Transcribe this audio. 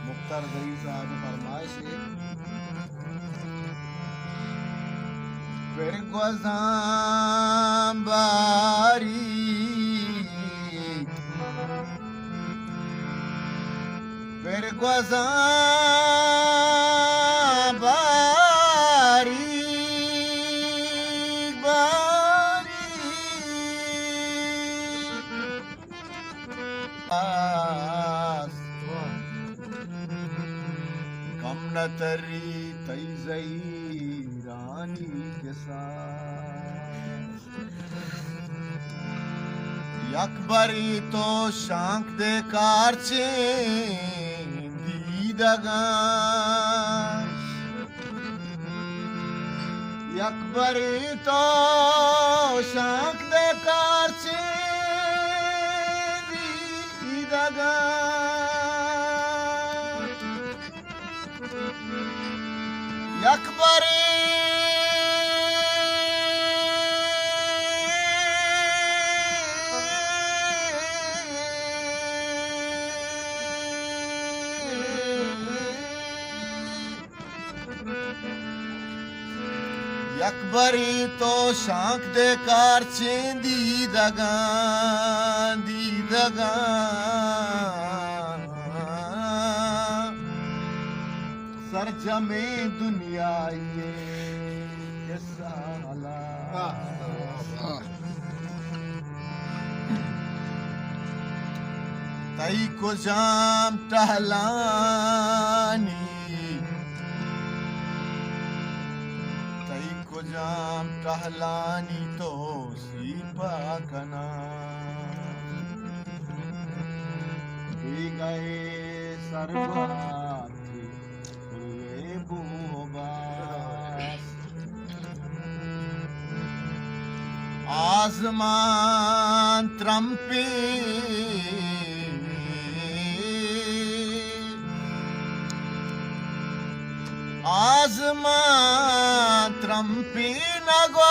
मुख्तार गई साहब फरमाइश है फिर गुज़ां बारी फिर गुज़ां बारी बारी आस कम न तरी तई रानी के साथ यकबरी तो शांक दे कारचे दीदगान यकबरी तो शांक दे कारचे दीदगान यकबरी यकबरी तो शांक दे कारचे दीदगान दीदगान सरजमे दुनिया ये साला तई को जाम टहलानी तई को जाम टहलानी तो सीपा कना भी गए सरवार आसमान त्रम्पे आसमान त्रम्पे नगो